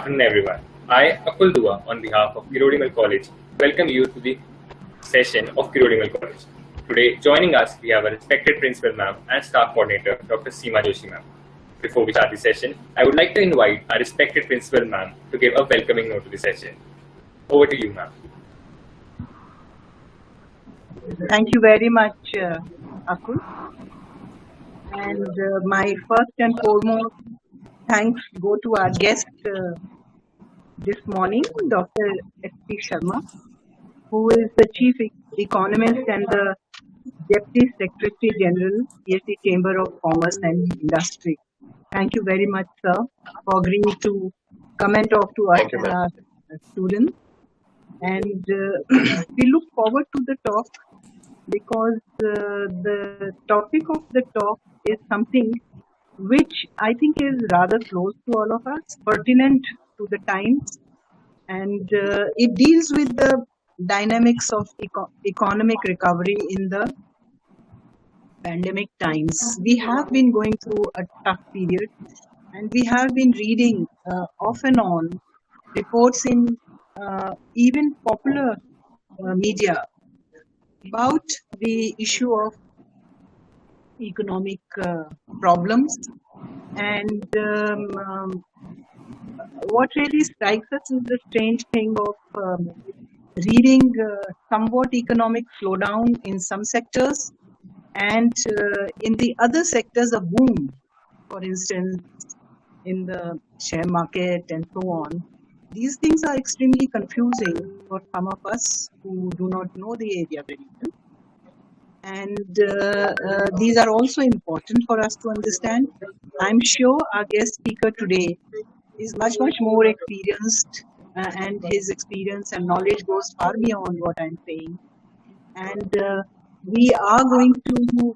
afternoon, everyone. I, Akul Dua, on behalf of Kirodimal College, welcome you to the session of Kirodimal College. Today, joining us, we have a respected principal ma'am and staff coordinator, Dr. Seema Joshi ma'am. Before we start the session, I would like to invite our respected principal ma'am to give a welcoming note to the session. Over to you, ma'am. Thank you very much, Akul. And my first and foremost thanks go to our guest this morning, Dr. S.P. Sharma, who is the Chief Economist and the Deputy Secretary General, PhD Chamber of Commerce and Industry. Thank you very much, sir, for agreeing to come and talk to us and our students. And we look forward to the talk because the topic of the talk is something which I think is rather close to all of us, pertinent to the times, and it deals with the dynamics of economic recovery in the pandemic times. We have been going through a tough period, and we have been reading off and on reports in even popular media about the issue of economic problems, and what really strikes us is the strange thing of reading somewhat economic slowdown in some sectors, and in the other sectors a boom, for instance in the share market and so on. These things are extremely confusing for some of us who do not know the area very well. And these are also important for us to understand. I'm sure our guest speaker today is much more experienced, and his experience and knowledge goes far beyond what I'm saying. And we are going to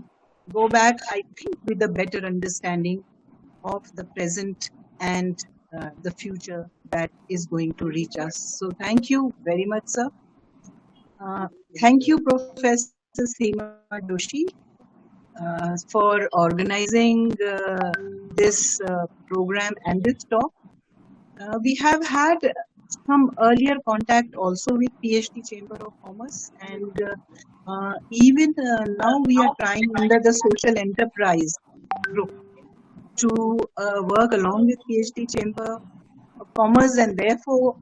go back, I think, with a better understanding of the present and the future that is going to reach us. So thank you very much, sir. Thank you, Professor Seema Joshi, for organizing this program and this talk. We have had some earlier contact also with PhD Chamber of Commerce, and even now we are trying under the social enterprise group to work along with PhD Chamber of Commerce, and therefore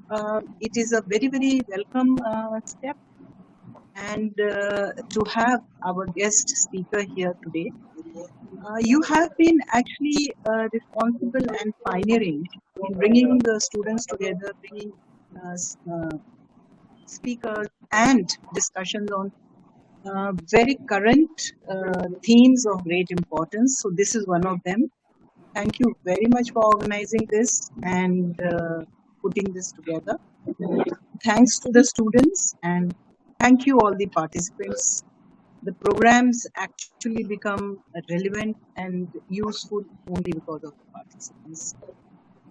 it is a very welcome step, and to have our guest speaker here today. You have been actually responsible and pioneering in bringing the students together, bringing speakers and discussions on very current themes of great importance. So this is one of them. Thank you very much for organizing this and putting this together. Thanks to the students, and thank you all the participants. The programs actually become relevant and useful only because of the participants.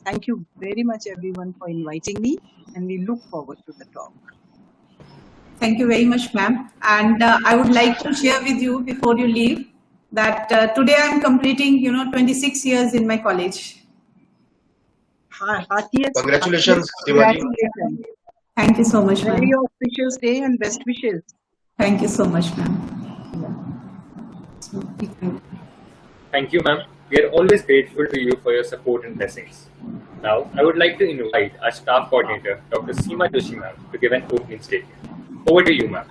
Thank you very much everyone for inviting me, and we look forward to the talk. Thank you very much, ma'am. And I would like to share with you before you leave that today I'm completing, 26 years in my college. Congratulations, Congratulations. Thank you so much, ma'am. Very auspicious day and best wishes. Thank you so much, ma'am. Thank you, ma'am. We are always grateful to you for your support and blessings. Now, I would like to invite our staff coordinator, Dr. Seema Joshi ma'am, to give an opening statement. Over to you, ma'am.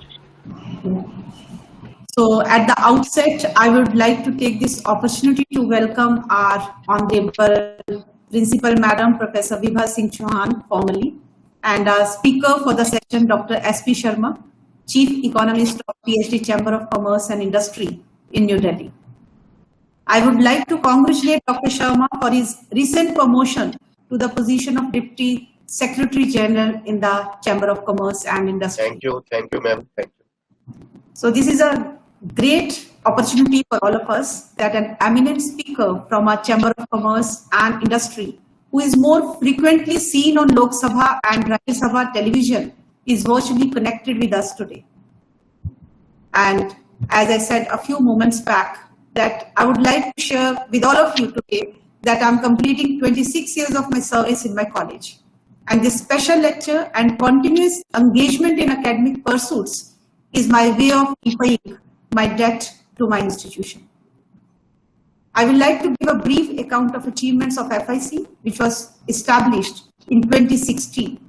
So at the outset, I would like to take this opportunity to welcome our Honorable Principal Madam Professor Vibha Singh Chauhan formally, and our speaker for the session, Dr. S.P. Sharma, Chief Economist of PhD Chamber of Commerce and Industry in New Delhi. I would like to congratulate Dr. Sharma for his recent promotion to the position of Deputy Secretary General in the Chamber of Commerce and Industry. Thank you, ma'am. Thank you. So this is a great opportunity for all of us that an eminent speaker from our Chamber of Commerce and Industry, who is more frequently seen on Lok Sabha and Rajya Sabha television, is virtually connected with us today. And as I said a few moments back, that I would like to share with all of you today that I'm completing 26 years of my service in my college. And this special lecture and continuous engagement in academic pursuits is my way of repaying my debt to my institution. I would like to give a brief account of achievements of FIC, which was established in 2016,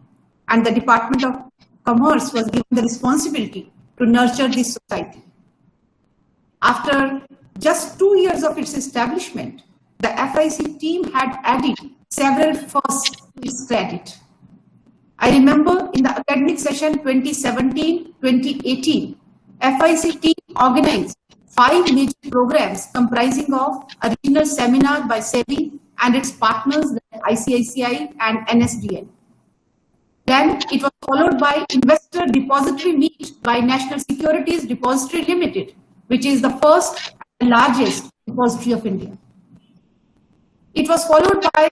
and the Department of Commerce was given the responsibility to nurture this society. After just 2 years of its establishment, the FIC team had added several firsts to its credit. I remember in the academic session 2017-2018, FIC team organized 5 major programs comprising of a regional seminar by SEBI and its partners, ICICI and NSDL. Then it was followed by Investor Depository Meet by National Securities Depository Limited, which is the first and largest depository of India. It was followed by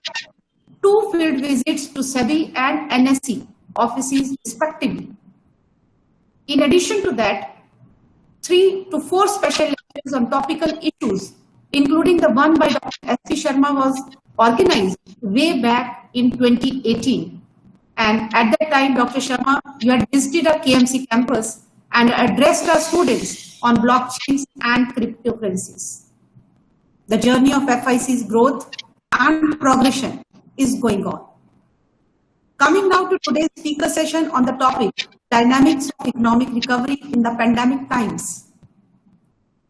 2 field visits to SEBI and NSE offices respectively. In addition to that, 3 to 4 special lectures on topical issues, including the one by Dr. S.C. Sharma, was organized way back in 2018. And at that time, Dr. Sharma, you had visited our KMC campus and addressed our students on blockchains and cryptocurrencies. The journey of FIC's growth and progression is going on. Coming now to today's speaker session on the topic, Dynamics of Economic Recovery in the Pandemic Times.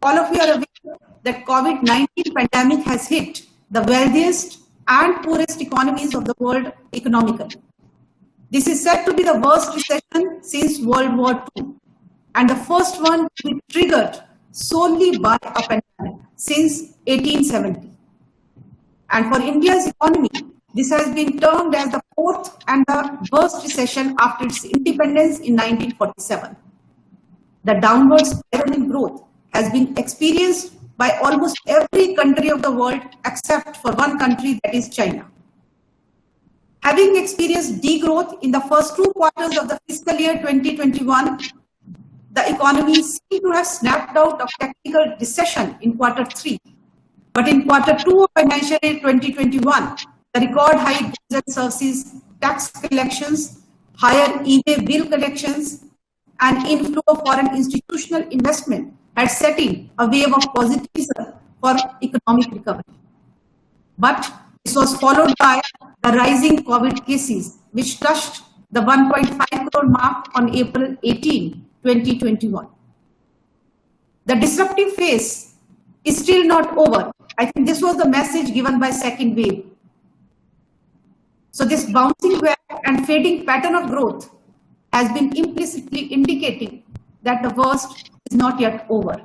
All of you are aware that COVID-19 pandemic has hit the wealthiest and poorest economies of the world economically. This is said to be the worst recession since World War II, and the first one to be triggered solely by a pandemic since 1870. And for India's economy, this has been termed as the 4th and the worst recession after its independence in 1947. The downward spiral in growth has been experienced by almost every country of the world except for one country, that is China. Having experienced degrowth in the first 2 quarters of the fiscal year 2021, the economy seemed to have snapped out of technical recession in quarter 3. But in quarter 2 of financial year 2021, the record high goods and services tax collections, higher e-way bill collections, and inflow of foreign institutional investment had set in a wave of positivism for economic recovery. But this was followed by the rising COVID cases, which touched the 1.5 crore mark on April 18, 2021. The disruptive phase is still not over. I think this was the message given by second wave. So this bouncing back and fading pattern of growth has been implicitly indicating that the worst is not yet over.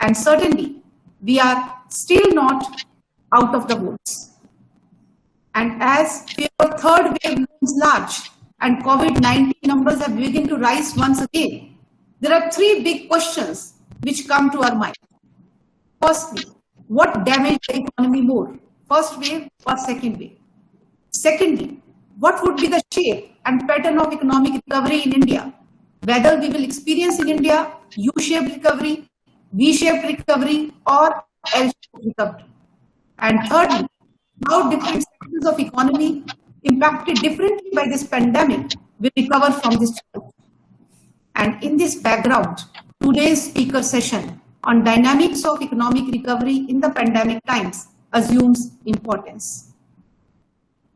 And certainly, we are still not out of the woods. And as fear of third wave looms large and COVID-19 numbers have begun to rise once again, there are 3 big questions which come to our mind. Firstly, what damaged the economy more, first wave or second wave? Secondly, what would be the shape and pattern of economic recovery in India? Whether we will experience in India U-shaped recovery, V-shaped recovery, or L-shaped recovery. And thirdly, how different sectors of economy impacted differently by this pandemic will recover from this challenge. And in this background, today's speaker session on dynamics of economic recovery in the pandemic times assumes importance.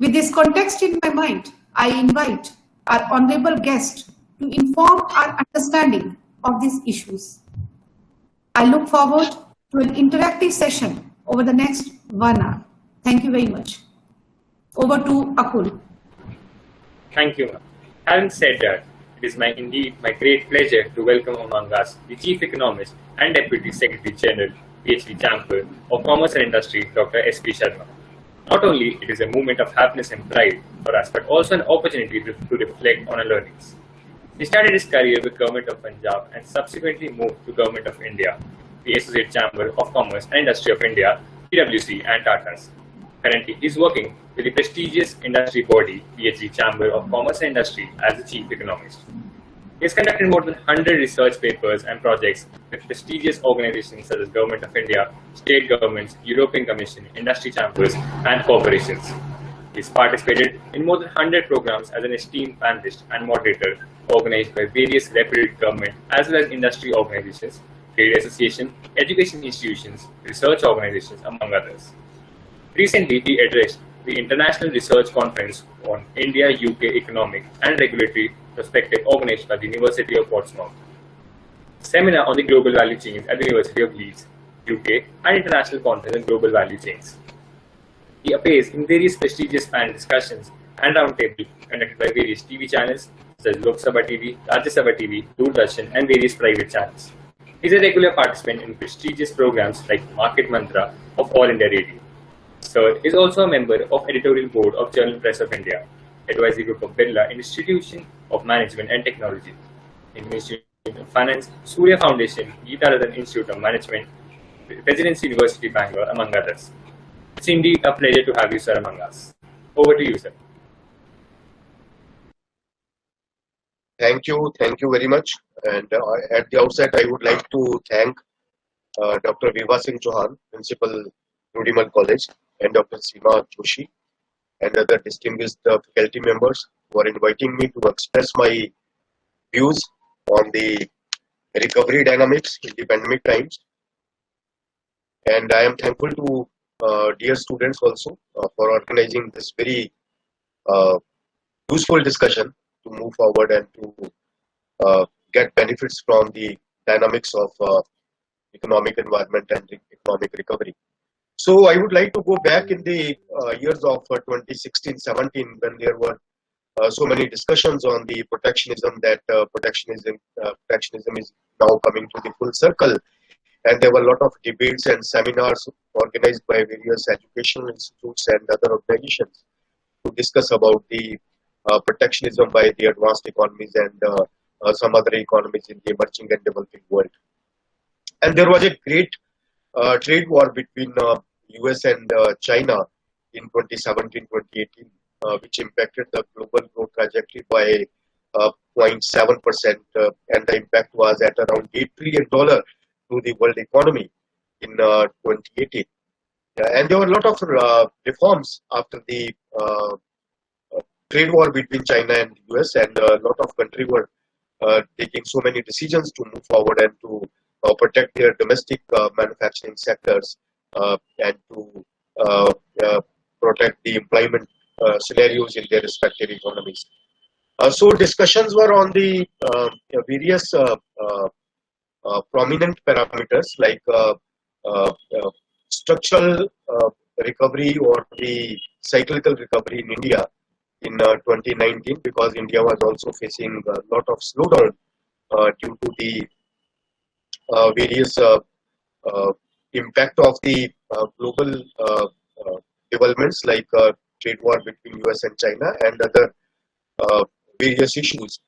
With this context in my mind, I invite our honorable guest to inform our understanding of these issues. I look forward to an interactive session over the next 1 hour. Thank you very much. Over to Akul. Thank you, ma'am. Having said that, it is indeed my great pleasure to welcome among us the Chief Economist and Deputy Secretary General, PhD Chamber of Commerce and Industry, Dr. S.P. Sharma. Not only it is a moment of happiness and pride for us, but also an opportunity to reflect on our learnings. He started his career with Government of Punjab and subsequently moved to Government of India, the Associate Chamber of Commerce and Industry of India, PwC, and Tatas. Currently, he is working with the prestigious industry body, PhD Chamber of Commerce and Industry, as the Chief Economist. He has conducted more than 100 research papers and projects with prestigious organizations such as Government of India, state governments, European Commission, industry chambers, and corporations. He's participated in more than 100 programs as an esteemed panelist and moderator organized by various reputed government as well as industry organizations, trade associations, education institutions, research organizations, among others. Recently, he addressed the International Research Conference on India-UK Economic and Regulatory Perspective organized by the University of Portsmouth, seminar on the global value chains at the University of Leeds, UK, and International Conference on Global Value Chains. He appears in various prestigious panel discussions and roundtables conducted by various TV channels such as Lok Sabha TV, Rajya Sabha TV, Doordarshan, and various private channels. He is a regular participant in prestigious programs like Market Mantra of All India Radio. Sir is also a member of editorial board of Journal Press of India, advisory group of Birla Institution of Management and Technology, Indian Institute of Finance, Surya Foundation, Geetharadhan Institute of Management, Presidency University Bangalore, among others. It's indeed a pleasure to have you, sir, among us. Over to you, sir. Thank you very much. And at the outset, I would like to thank Dr. Vibha Singh Chauhan, Principal, Rudimal College, and Dr. Seema Joshi, and other distinguished faculty members who are inviting me to express my views on the recovery dynamics in the pandemic times. And I am thankful to dear students also for organizing this very useful discussion to move forward and to get benefits from the dynamics of economic environment and economic recovery. So I would like to go back in the years of 2016-17 when there were so many discussions on the protectionism, that protectionism is now coming to the full circle. And there were a lot of debates and seminars organized by various educational institutes and other organizations to discuss about the protectionism by the advanced economies and some other economies in the emerging and developing world. And there was a great trade war between US and China in 2017-2018, which impacted the global growth trajectory by 0.7%, and the impact was at around $8 trillion to the world economy in 2018. And there were a lot of reforms after the trade war between China and US, and a lot of countries were taking so many decisions to move forward and to protect their domestic manufacturing sectors and to protect the employment scenarios in their respective economies. So discussions were on the various prominent parameters like structural recovery or the cyclical recovery in India in 2019, because India was also facing a lot of slowdown due to the various impact of the global developments like trade war between US and China and other various issues.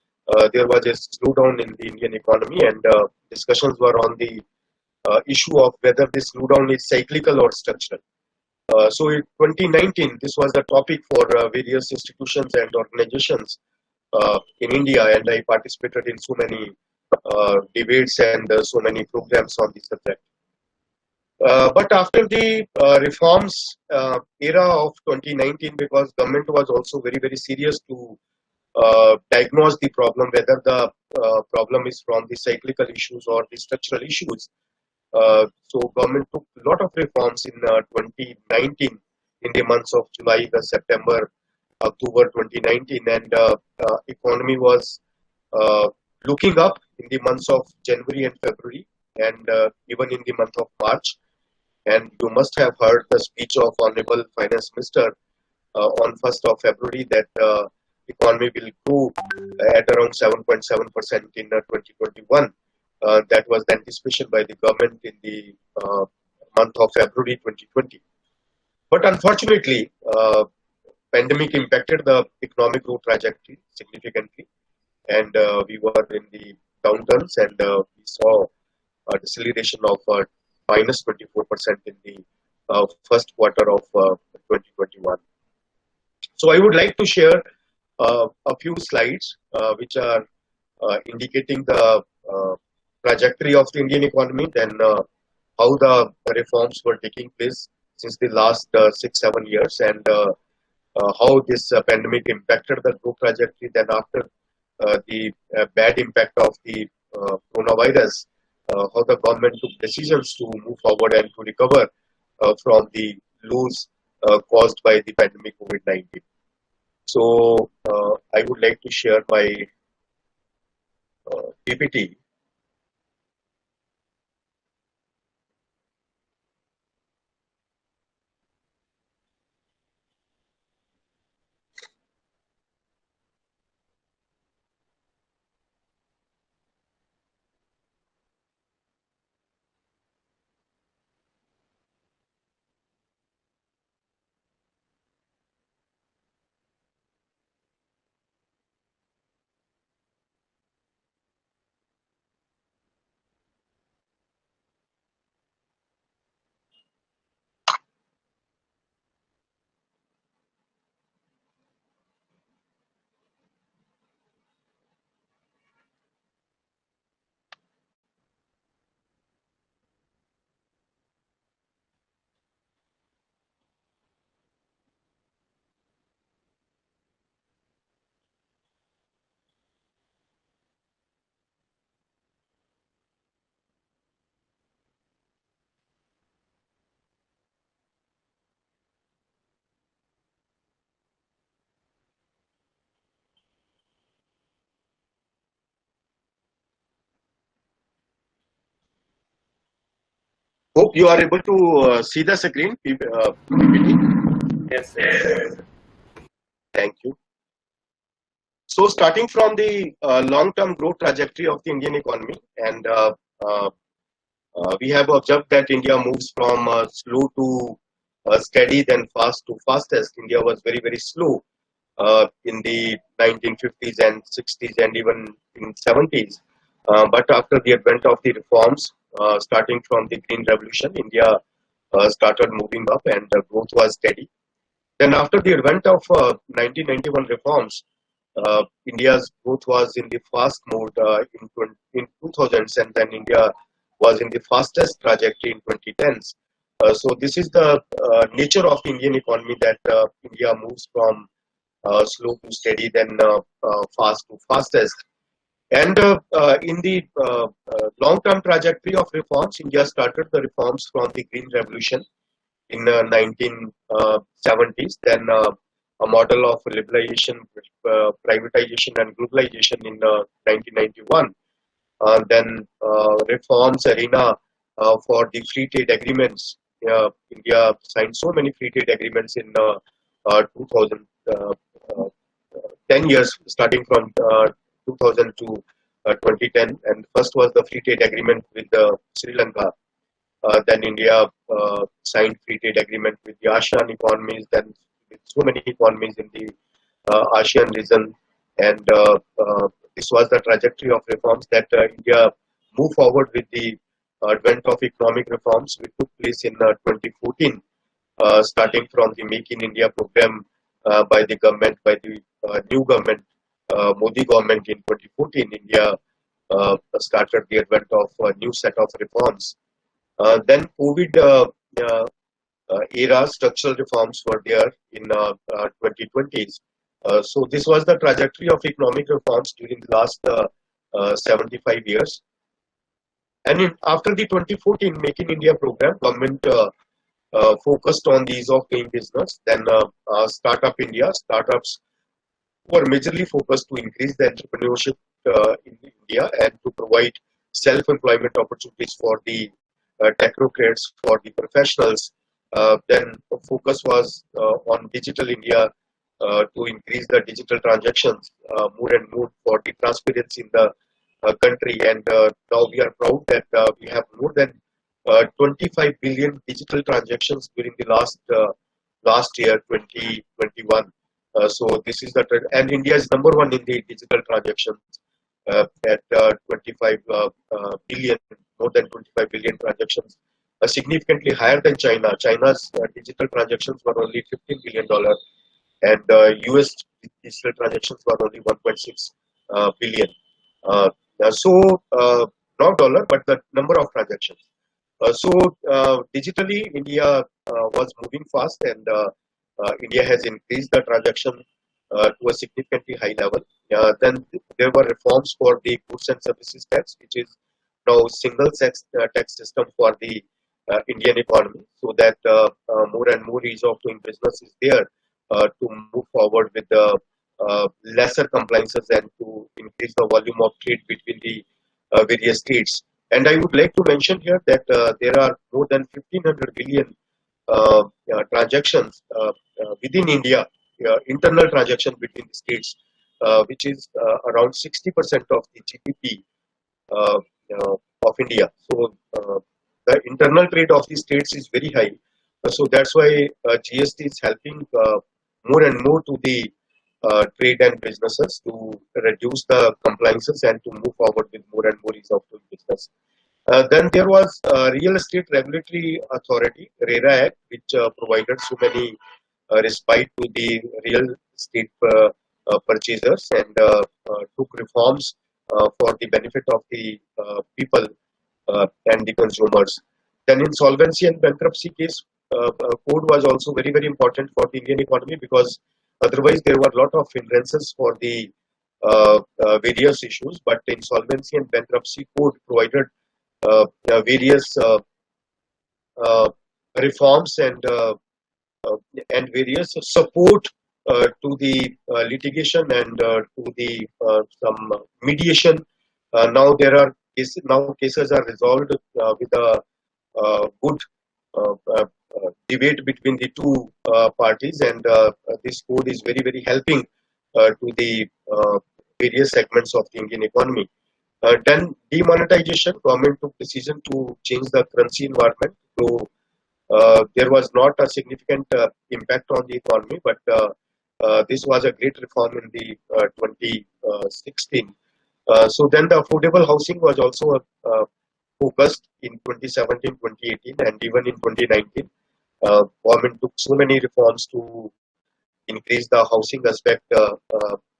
There was a slowdown in the Indian economy, and discussions were on the issue of whether this slowdown is cyclical or structural. So in 2019, this was the topic for various institutions and organizations in India, and I participated in so many debates and so many programs on the subject. But after the reforms era of 2019, because government was also very, very serious to diagnose the problem, whether the problem is from the cyclical issues or the structural issues. So government took a lot of reforms in 2019 in the months of July, September, October 2019, and economy was looking up in the months of January and February, and even in the month of March. And you must have heard the speech of Honorable Finance Minister on 1st of February that economy will grow at around 7.7% in 2021. That was the anticipation by the government in the month of February 2020. But unfortunately, pandemic impacted the economic growth trajectory significantly, and we were in the downturns, and we saw a deceleration of minus 24% in the first quarter of 2021. So I would like to share a few slides which are indicating the trajectory of the Indian economy, then how the reforms were taking place since the last 6-7 years, and how this pandemic impacted the growth trajectory. Then after the bad impact of the coronavirus, how the government took decisions to move forward and to recover from the loss caused by the pandemic COVID-19. So I would like to share my PPT. Hope you are able to see the screen, PPT. Yes, yes. Thank you. So starting from the long-term growth trajectory of the Indian economy, and we have observed that India moves from slow to steady, then fast to fastest. India was very, very slow in the 1950s and 60s and even in 70s. But after the advent of the reforms, starting from the Green Revolution, India started moving up and growth was steady. Then after the advent of 1991 reforms, India's growth was in the fast mode in 2000s, and then India was in the fastest trajectory in 2010s. So this is the nature of the Indian economy, that India moves from slow to steady, then fast to fastest. And in the long-term trajectory of reforms, India started the reforms from the Green Revolution in 1970s, then a model of liberalization, privatization and globalization in 1991. Then reforms arena for the free trade agreements. India signed so many free trade agreements in 2000, 10 years, starting from 2000 to 2010. And first was the free trade agreement with Sri Lanka. Then India signed free trade agreement with the ASEAN economies, then with so many economies in the ASEAN region. And this was the trajectory of reforms that India moved forward with the advent of economic reforms, which took place in 2014, starting from the Make in India program by the government, by the new government, Modi government in 2014. India started the advent of a new set of reforms. Then COVID era structural reforms were there in 2020s. So this was the trajectory of economic reforms during the last 75 years. And after the 2014 Make in India program, government focused on the ease of doing business. Then Startup India, startups were majorly focused to increase the entrepreneurship in India and to provide self-employment opportunities for the technocrats, for the professionals. Then the focus was on Digital India to increase the digital transactions more and more for the transparency in the country. And now we are proud that we have more than 25 billion digital transactions during the last year, 2021. So this is the trend, and India is number one in the digital transactions at 25 billion, more than 25 billion transactions, significantly higher than China. China's digital transactions were only $15 billion, and US digital transactions were only 1.6 billion. So not dollar, but the number of transactions. So digitally, India was moving fast, and India has increased the transaction to a significantly high level. Then there were reforms for the goods and services tax, which is now single tax system for the Indian economy, so that more and more ease of doing business is there to move forward with the lesser compliances and to increase the volume of trade between the various states. And I would like to mention here that there are more than 1,500 billion transactions within India, internal transaction between the states, which is around 60% of the GDP uh, of India. So the internal trade of the states is very high. So that's why GST is helping more and more to the trade and businesses to reduce the compliances and to move forward with more and more ease of doing business. Then there was Real Estate Regulatory Authority, RERA Act, which provided so many respite to the real estate purchasers and took reforms for the benefit of the people and the consumers. Then insolvency and bankruptcy case code was also very, very important for the Indian economy, because otherwise there were a lot of hindrances for the various issues. But insolvency and bankruptcy code provided various uh, reforms and various support to the litigation and to the some mediation. Now cases are resolved with a good debate between the two parties, and this code is very, very helping to the various segments of the Indian economy. Then demonetization, government took decision to change the currency environment. So there was not a significant impact on the economy, but this was a great reform in the 2016. So then the affordable housing was also focused in 2017, 2018, and even in 2019. Government took so many reforms to increase the housing aspect,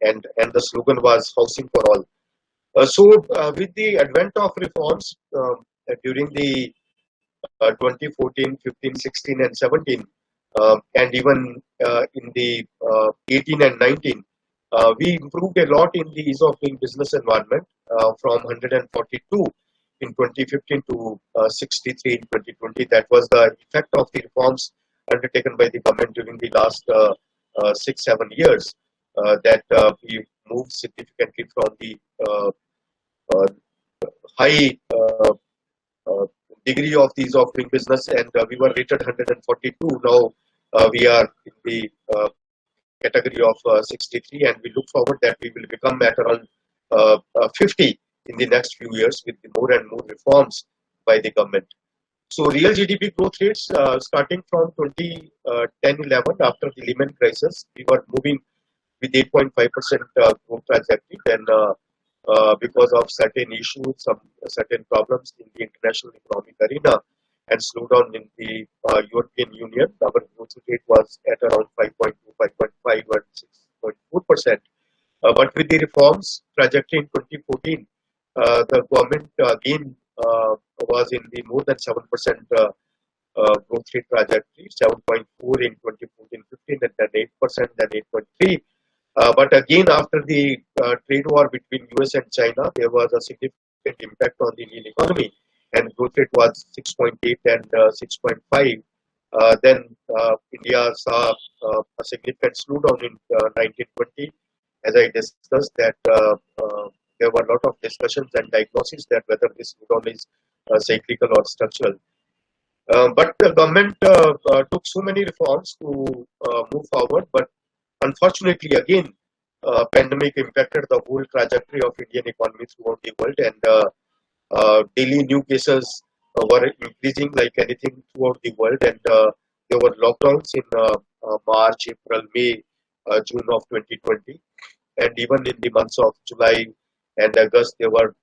and the slogan was housing for all. With the advent of reforms during the 2014, 15, 16, and 17, and even in the 18 and 19, we improved a lot in the ease of doing business environment from 142 in 2015 to 63 in 2020. That was the effect of the reforms undertaken by the government during the last 6-7 years, that we moved significantly from the uh, high degree of ease of doing business, and we were rated 142. Now we are in the category of 63, and we look forward that we will become at around 50 in the next few years with the more and more reforms by the government. So real GDP growth rates starting from 2010-11, after the Lehman crisis, we were moving with 8.5% growth trajectory. Then because of certain issues, some certain problems in the international economic arena, and slowdown in the European Union, our growth rate was at around 5.2, 5.5, and 6.4%. But with the reforms trajectory in 2014, the government again was in the more than 7% growth rate trajectory, 7.4 in 2014-15, and then 8%, then 8.3. But again, after the trade war between US and China, there was a significant impact on the Indian economy, and growth rate was 6.8 and 6.5. Then India saw a significant slowdown in 1920. As I discussed, that there were a lot of discussions and diagnoses that whether this slowdown is cyclical or structural. But the government took so many reforms to move forward, but unfortunately, again, pandemic impacted the whole trajectory of Indian economy throughout the world, and daily new cases were increasing like anything throughout the world, and there were lockdowns in March, April, May, June of 2020, and even in the months of July and August, there were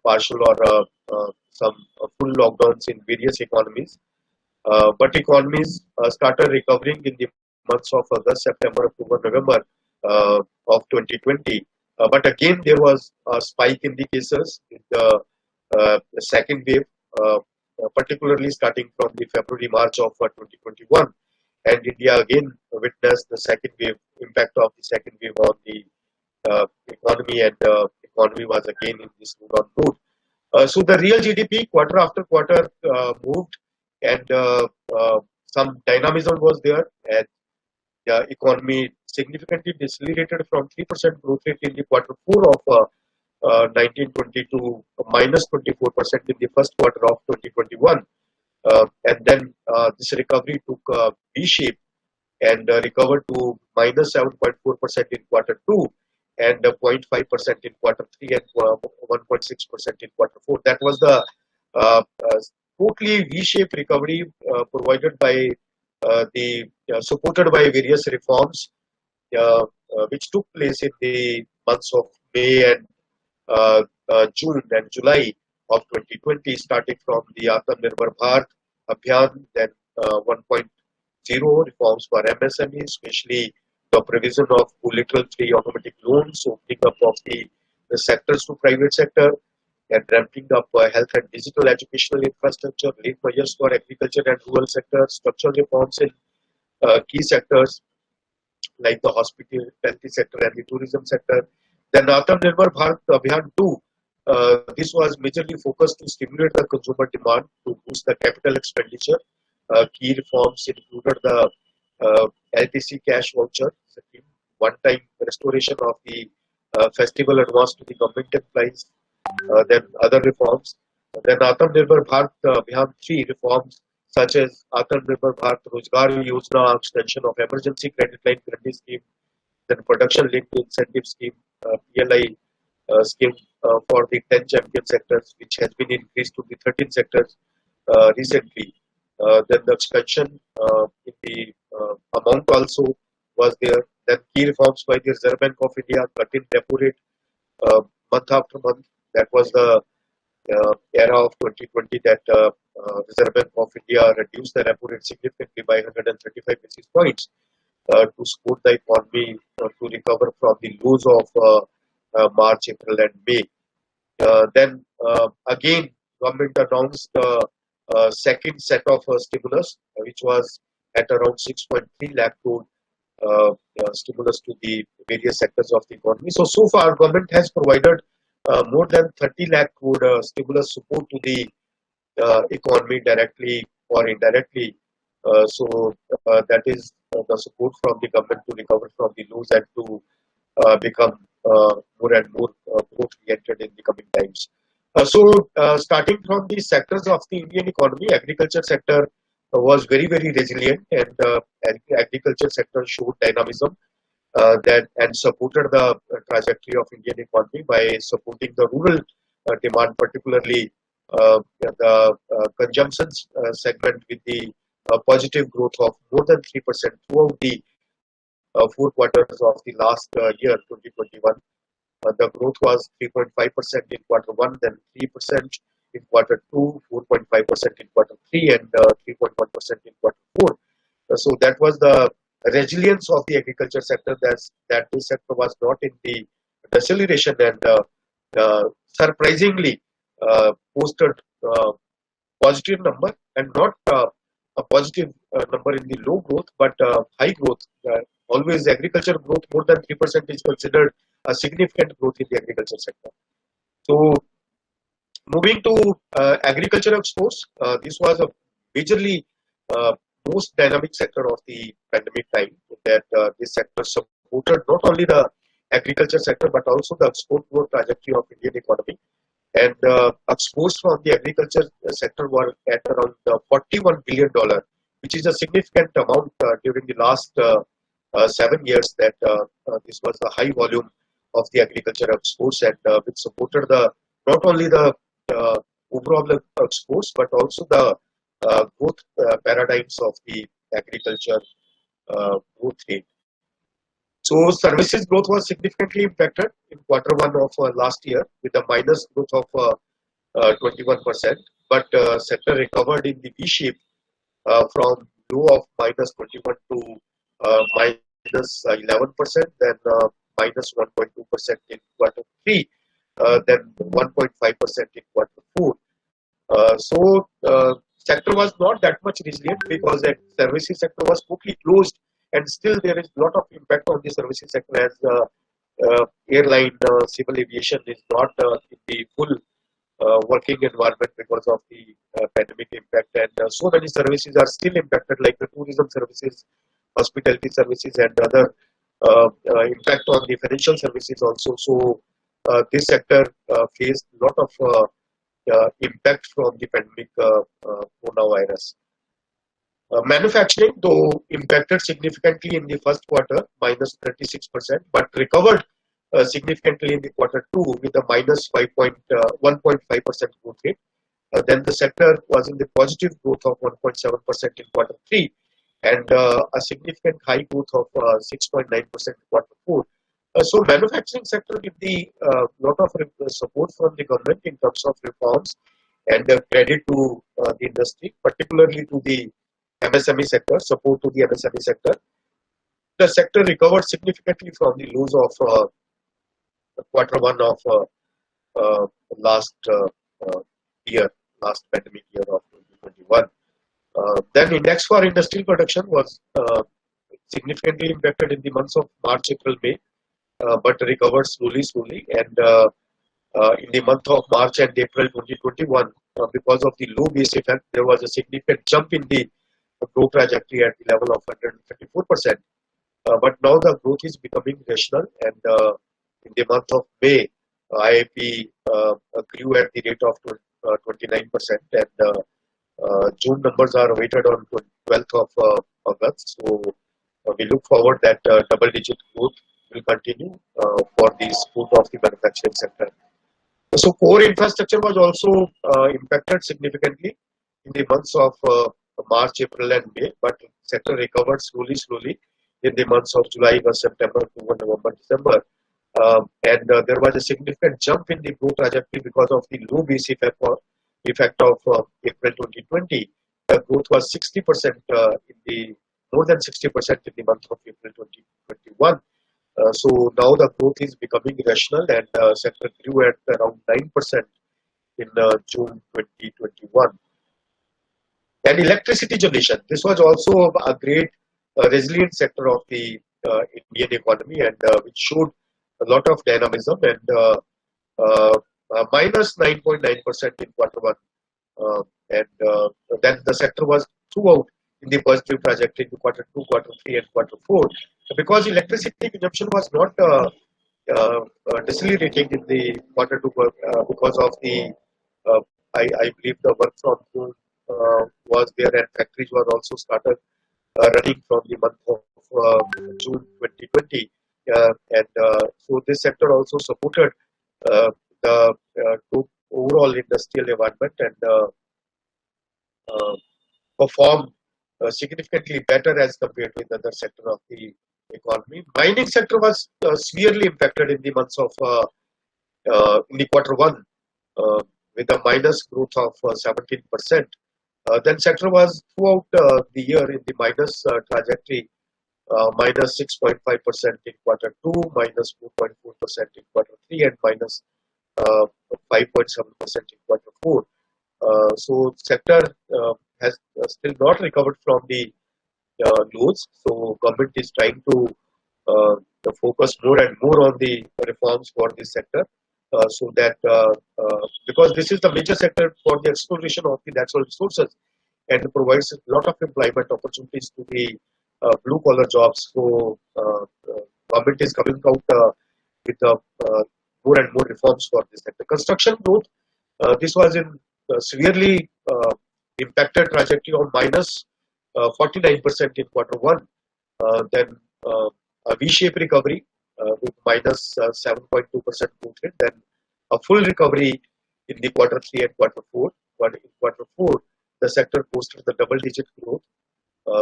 partial or some full lockdowns in various economies. But economies started recovering in the months of August, September, October, November of 2020. But again, there was a spike in the cases in the second wave, particularly starting from the February, March of 2021. and India again witnessed the second wave, impact of the second wave on the economy, and economy was again in this mood. So the real GDP quarter after quarter moved, and some dynamism was there, and the economy significantly decelerated from 3% growth rate in the quarter four of 1920 to minus 24% in the first quarter of 2021. And then this recovery took a V shape and recovered to minus 7.4% in quarter two, and 0.5% in quarter three, and 1.6% in quarter four. That was the totally V-shaped recovery provided by supported by various reforms which took place in the months of May and June and July of 2020, starting from the Atmanirbhar Bharat Abhiyan, then 1.0 reforms for MSMEs, especially the provision of collateral free automatic loans, opening up of the sectors to private sector, and ramping up health and digital educational infrastructure, lead measures for agriculture and rural sector, structural reforms in key sectors like the hospitality sector and the tourism sector. Then Atmanirbhar Bharat Abhiyan 2, this was majorly focused to stimulate the consumer demand to boost the capital expenditure. Key reforms included the LTC cash voucher scheme, one-time restoration of the festival advance to the government employees, then other reforms. Then Atmanirbhar Bharat Abhiyan 3 reforms such as Atmanirbhar Bharat Rozgar Yojana, extension of emergency credit line guarantee scheme, then production linked incentive scheme, PLI scheme for the 10 champion sectors, which has been increased to the 13 sectors recently. Then the expansion in the amount also was there. Then key reforms by the Reserve Bank of India, cut in repo rate month after month. That was the era of 2020 that Reserve Bank of India reduced the repo rate significantly by 135 basis points to support the economy to recover from the lows of March, April, and May. Then again, government announced second set of stimulus, which was at around 6.3 lakh crore stimulus to the various sectors of the economy. So far, government has provided more than 30 lakh crore stimulus support to the economy directly or indirectly. That is the support from the government to recover from the lows and to become more and more growth oriented in the coming times. Starting from the sectors of the Indian economy, agriculture sector was very resilient, and agriculture sector showed dynamism and supported the trajectory of Indian economy by supporting the rural demand, particularly the consumption segment, with the positive growth of more than 3% throughout the 4 quarters of the last year, 2021. The growth was 3.5% in quarter 1, then 3% in quarter 2, 4.5% in quarter 3, and 3.1% in quarter 4. So that was the resilience of the agriculture sector, that this sector was not in the deceleration, and surprisingly posted positive number, and not a positive number in the low growth, but high growth. Always agriculture growth more than 3% is considered a significant growth in the agriculture sector. So moving to agriculture exports, this was a majorly most dynamic sector of the pandemic time, that this sector supported not only the agriculture sector but also the export growth trajectory of Indian economy. And exports from the agriculture sector were at around $41 billion, which is a significant amount during the last 7 years, that this was a high volume of the agriculture exports, and which supported the not only the overall exports but also the growth paradigms of the agriculture growth rate. So services growth was significantly impacted in quarter 1 of last year with a minus growth of 21%, but sector recovered in the V shape from low of minus 21 to minus 11%, then minus 1.2% in quarter 3, then 1.5% in quarter 4. sector was not that much resilient because the services sector was totally closed, and still there is a lot of impact on the services sector as airline, civil aviation is not in the full working environment because of the pandemic impact, and so many services are still impacted, like the tourism services, hospitality services, and other impact on the financial services also. So this sector faced a lot of impact from the pandemic coronavirus. Manufacturing, though, impacted significantly in the first quarter, minus 36%, but recovered significantly in the quarter two with a minus 1.5% growth rate. Then the sector was in the positive growth of 1.7% in quarter three, and a significant high growth of 6.9% in quarter four. So manufacturing sector with the lot of support from the government in terms of reforms and credit to the industry, particularly to the MSME sector, support to the MSME sector. The sector recovered significantly from the lows of quarter one of last year, last pandemic year of 2021. Then index for industrial production was significantly impacted in the months of March, April, May, but recovered slowly. And in the month of March and April 2021, because of the low base effect, there was a significant jump in the growth trajectory at the level of 134%. But now the growth is becoming rational, and in the month of May, IIP grew at the rate of 29%, and June numbers are awaited on 12th of August. So we look forward that double-digit growth will continue for the support of the manufacturing sector. So core infrastructure was also impacted significantly in the months of March, April, and May, but sector recovered slowly in the months of July, August, September, October, November, December. And there was a significant jump in the growth trajectory because of the low base effect of April 2020. The growth was 60% more than 60% in the month of April 2021. So now the growth is becoming rational, and sector grew at around 9% in June 2021. And electricity generation, this was also a great resilient sector of the Indian economy, and which showed a lot of dynamism, and minus 9.9% in quarter one, and then the sector was throughout in the positive trajectory in quarter two, quarter three, and quarter four, because electricity consumption was not decelerating in the quarter two because of the I believe the work from home was there, and factories was also started running from the month of June 2020, and so this sector also supported the overall industrial environment, and performed significantly better as compared with other sector of the economy. Mining sector was severely impacted in the months of in the quarter one with a minus growth of 17%. Then sector was throughout the year in the minus trajectory, minus 6.5% in quarter two, minus 4.4% in quarter three, and minus 5.7% in quarter four. So sector has still not recovered from the lows. So government is trying to focus more and more on the reforms for this sector, so that because this is the major sector for the exploration of the natural resources, and provides a lot of employment opportunities to the blue collar jobs. So government is coming out with more and more reforms for this sector. Construction growth, this was in severely impacted trajectory of minus 49% in quarter one, then a V-shaped recovery with minus 7.2% growth rate, then a full recovery in the quarter three and quarter four. But in quarter four, the sector posted the double-digit growth.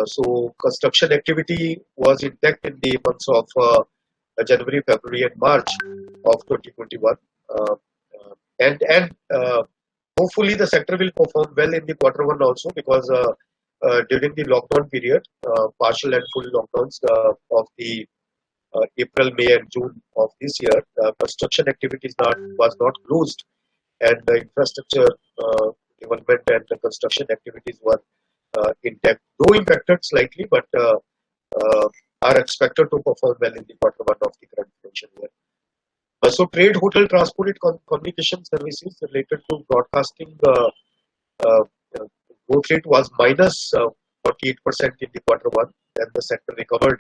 So construction activity was intact in the months of January, February, and March of 2021, and hopefully the sector will perform well in the quarter one also, because during the lockdown period, partial and full lockdowns of the April, May, and June of this year, construction activities was not closed, and the infrastructure development and the construction activities were intact, though impacted slightly, but are expected to perform well in the quarter one of the current financial year. So trade, hotel, transport, and communication services related to broadcasting uh, growth rate was minus 48% in the quarter one, and the sector recovered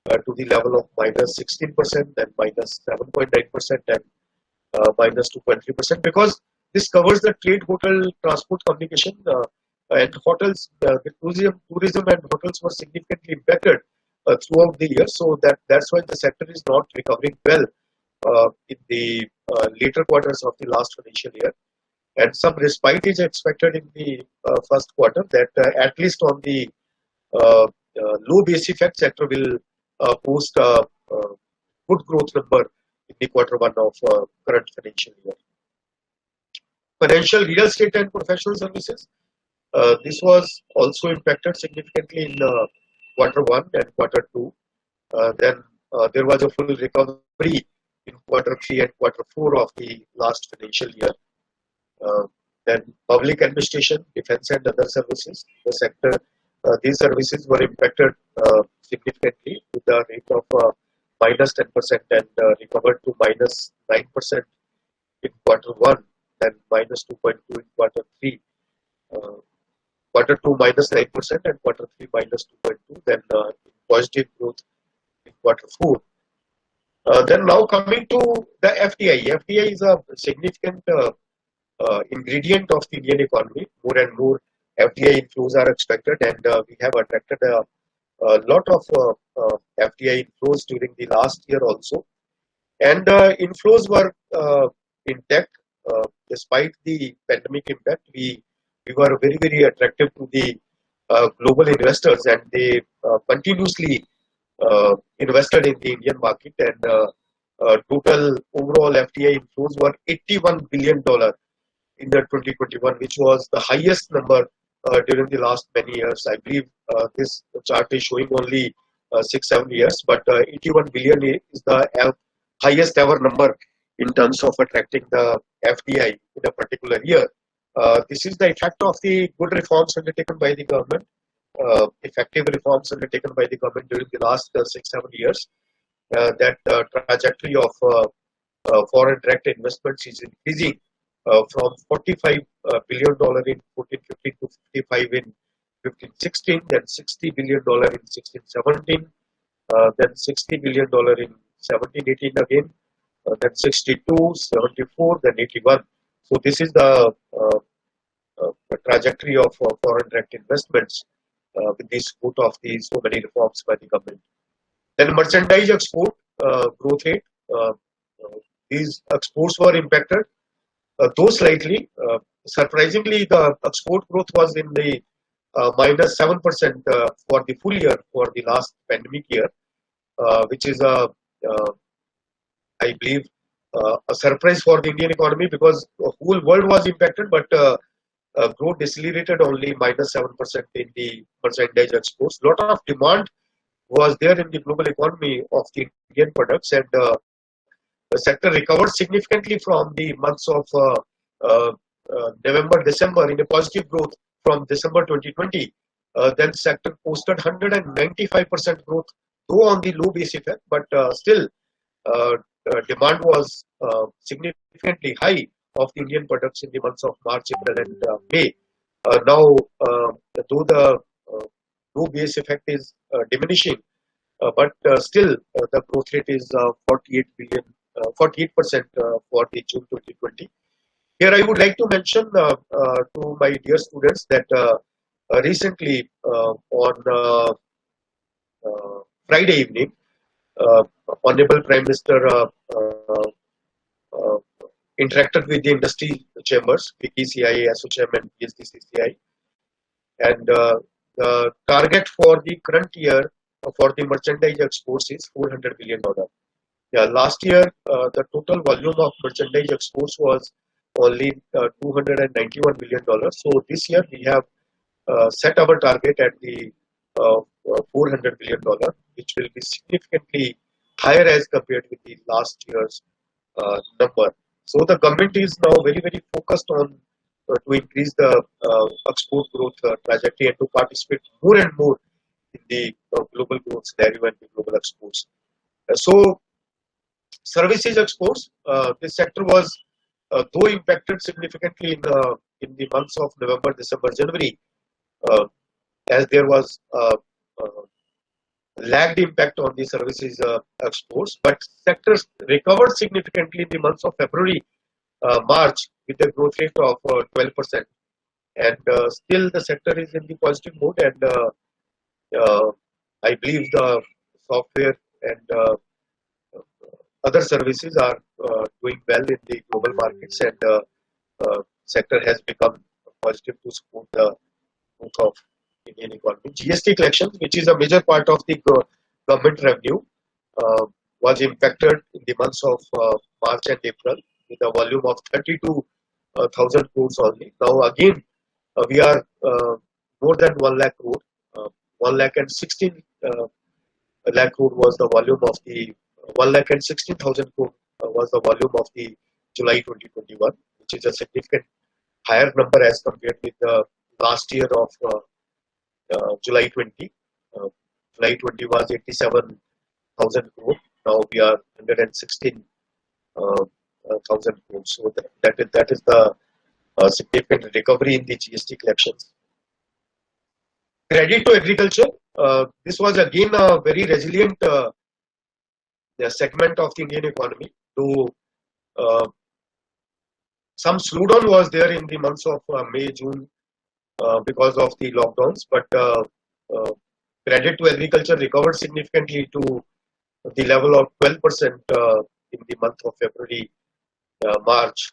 to the level of minus 16%, then minus 7.9%, and minus 2.3%, because this covers the trade, hotel, transport, communication, and hotels. The tourism and hotels were significantly impacted throughout the year, so that's why the sector is not recovering well in the later quarters of the last financial year. And some respite is expected in the first quarter, that at least on the low base effect, sector will post a good growth number in the quarter one of current financial year. Financial, real estate, and professional services. This was also impacted significantly in quarter one and quarter two. Then there was a full recovery in quarter three and quarter four of the last financial year. Then public administration, defense, and other services, the sector, these services were impacted significantly with a rate of minus 10% and recovered to minus 9% in quarter one, then minus 2.2 in quarter three. Quarter two minus 9% and quarter three minus 2.2, then positive growth in quarter four. Then now coming to the FDI. FDI is a significant ingredient of the Indian economy. More and more FDI inflows are expected, and we have attracted a lot of FDI inflows during the last year also. And inflows were intact despite the pandemic impact. We were very, very attractive to the global investors, and they continuously invested in the Indian market, and total overall FDI inflows were $81 billion in the 2021, which was the highest number during the last many years. I believe this chart is showing only 6-7 years, but 81 billion is the highest ever number in terms of attracting the FDI in a particular year. This is the effect of the good reforms undertaken by the government, effective reforms undertaken by the government during the last 6-7 years. That trajectory of foreign direct investments is increasing from $45 billion in 14-15 to 55 in 15-16, then $60 billion in 16-17, then $60 billion in 17-18 again, then 62, 74, then 81. So this is the trajectory of foreign direct investments with the support of these so many reforms by the government. Then merchandise export growth rate. These exports were impacted, though slightly. Surprisingly, the export growth was in the minus 7% for the full year for the last pandemic year, which is I believe a surprise for the Indian economy, because the whole world was impacted, but growth decelerated only minus 7% in the merchandise exports. A lot of demand was there in the global economy of the Indian products, and the sector recovered significantly from the months of November, December in a positive growth from December 2020. Then sector posted 195% growth, though on the low base effect, but still demand was significantly high of the Indian products in the months of March, April, and May. Now, though the low base effect is diminishing, but still the growth rate is 48% for the June 2020. Here I would like to mention to my dear students that recently on Friday evening, Honorable Prime Minister interacted with the industry chambers, PKCI, ASSOCHAM, and PSDCCI, and the target for the current year for the merchandise exports is $400 billion. Yeah, last year the total volume of merchandise exports was only $291 billion. So this year we have set our target at the $400 billion, which will be significantly higher as compared with the last year's number. So the government is now very, very focused on to increase the export growth trajectory and to participate more and more in the global growth scenario and the global exports. So, services exports, this sector was though impacted significantly in the months of November, December, January, uh, as there was lagged impact on the services exports, but sectors recovered significantly in the months of February, March with a growth rate of 12%. And still the sector is in the positive mode, and I believe the software and other services are doing well in the global markets, and sector has become positive to support the growth of Indian economy. GST collections, which is a major part of the government revenue, was impacted in the months of March and April with a volume of 32,000 crores only. Now again, we are more than 1 lakh crore. 1 lakh and 16 lakh crore was the volume of the 1 lakh and 16,000 crore was the volume of the July 2021, which is a significant higher number as compared with the last year of July 20. July 20 was 87,000 crore. Now we are 116,000 crores. So that is the significant recovery in the GST collections. Credit to agriculture. This was again a very resilient segment of the Indian economy. Though some slowdown was there in the months of May, June because of the lockdowns, but credit to agriculture recovered significantly to the level of 12% in the month of February, March.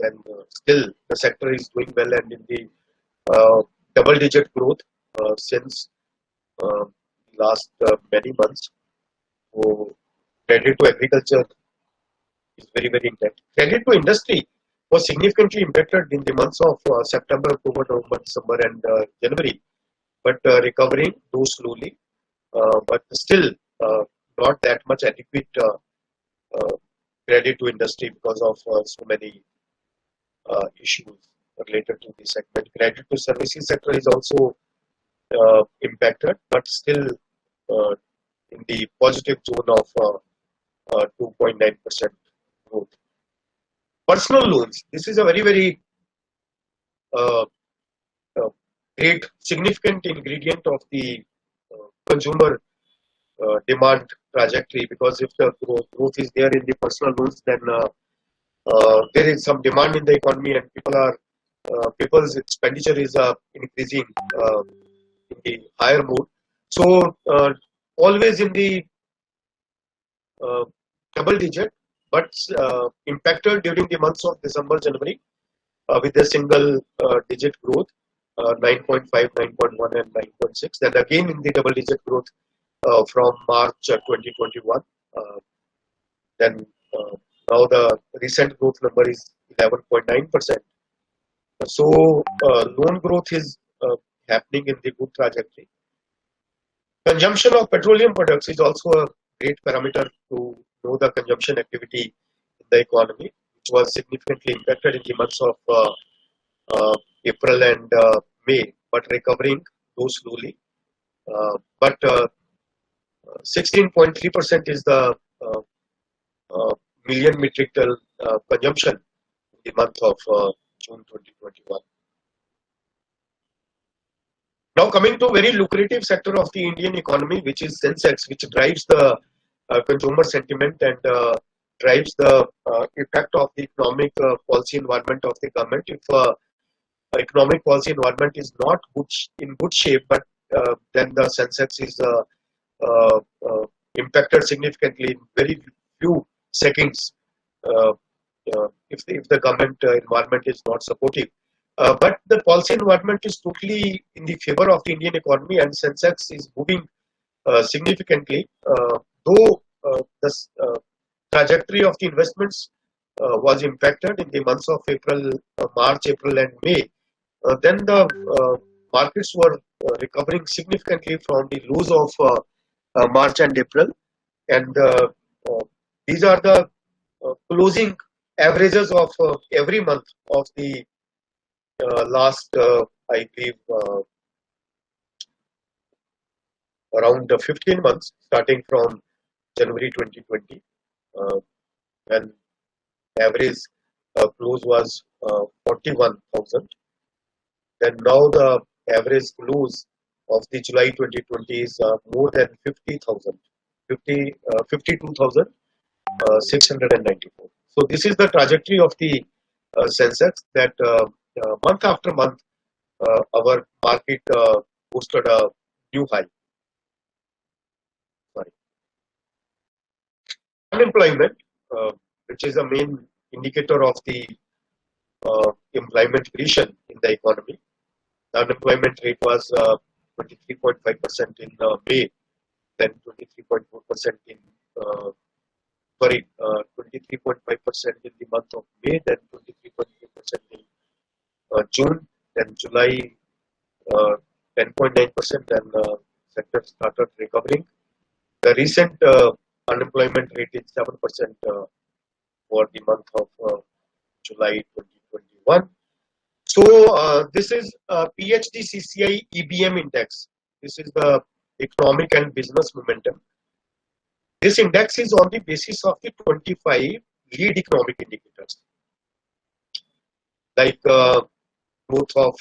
And still the sector is doing well and in the double-digit growth since last many months. So credit to agriculture is very, very intact. Credit to industry was significantly impacted in the months of September, October, November, December, and January, but recovering though slowly, but still not that much adequate credit to industry because of so many issues related to the segment. Credit to services sector is also impacted, but still in the positive zone of 2.9% growth. Personal loans. This is a very, very great, significant ingredient of the consumer demand trajectory, because if the growth is there in the personal loans, then there is some demand in the economy and people's expenditure is increasing in the higher mode. So always in the double digit, but impacted during the months of December, January with a single digit growth, 9.5, 9.1 and 9.6. Then again in the double digit growth from March 2021. Then now the recent growth number is 11.9%. So loan growth is happening in the good trajectory. Consumption of petroleum products is also a great parameter to know the consumption activity in the economy, which was significantly impacted in the months of April and May, but recovering though slowly. But 16.3% is the million metric ton consumption in the month of June 2021. Now coming to very lucrative sector of the Indian economy, which is Sensex, which drives the consumer sentiment and drives the effect of the economic policy environment of the government. If economic policy environment is not in good shape, but then the Sensex is impacted significantly in very few seconds if the government environment is not supportive. But the policy environment is totally in the favor of the Indian economy, and Sensex is moving significantly. Though the trajectory of the investments was impacted in the months of March, April, and May, then the markets were recovering significantly from the lows of March and April, and these are the closing averages of every month of the last, I believe, around 15 months, starting from January 2020, when average close was 41,000. Then now the average close of the July 2020 is more than 50,000, 52,694. So this is the trajectory of the Sensex, that month after month our market posted a new high. Sorry. Unemployment, which is a main indicator of the employment creation in the economy. The unemployment rate was 23.5% in May, then 23.4% in 23.5% in the month of May, then 23.3% in June, then July 10.9%, then sector started recovering. The recent unemployment rate is 7% for the month of July 2021. So this is PhD CCI EBM index. This is the economic and business momentum. This index is on the basis of the 25 lead economic indicators, like growth of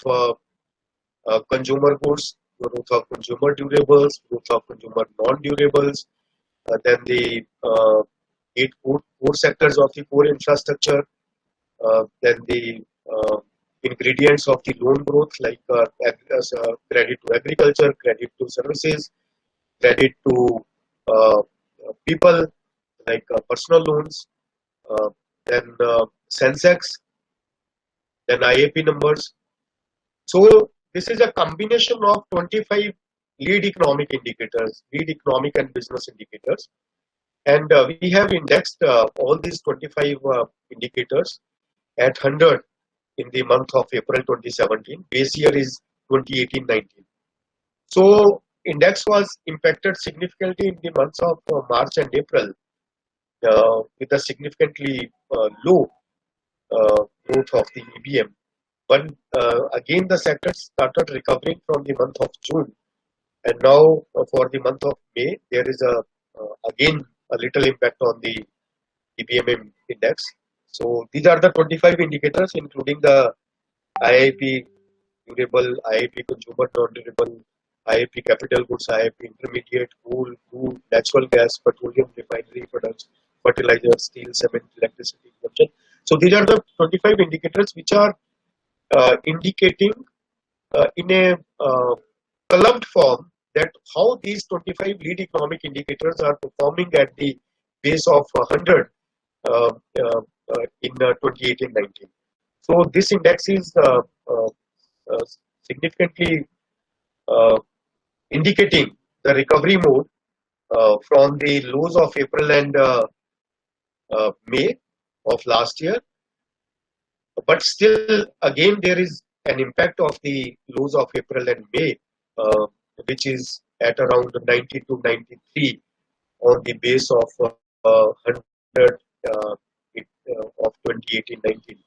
consumer goods, growth of consumer durables, growth of consumer non-durables, then the 8 core sectors of the core infrastructure, then the ingredients of the loan growth, like credit to agriculture, credit to services, credit to people, like personal loans, then Sensex, then IAP numbers. So this is a combination of 25 lead economic indicators, lead economic and business indicators, and we have indexed all these 25 indicators at 100 in the month of April 2017. Base year is 2018-19. So index was impacted significantly in the months of March and April with a significantly low growth of the EBM. But again, the sector started recovering from the month of June, and now for the month of May, there is again a little impact on the EBM index. So these are the 25 indicators, including the IIP durable, IIP consumer non-durable, IIP capital goods, IIP intermediate, coal, crude, natural gas, petroleum, refinery products, fertilizer, steel, cement, electricity consumption. So these are the 25 indicators which are indicating in a columned form that how these 25 lead economic indicators are performing at the base of 100 in 2018-19. So this index is significantly indicating the recovery mode from the lows of April and May of last year. But still, again, there is an impact of the lows of April and May, which is at around 90 to 93 on the base of 100 of 2018-19.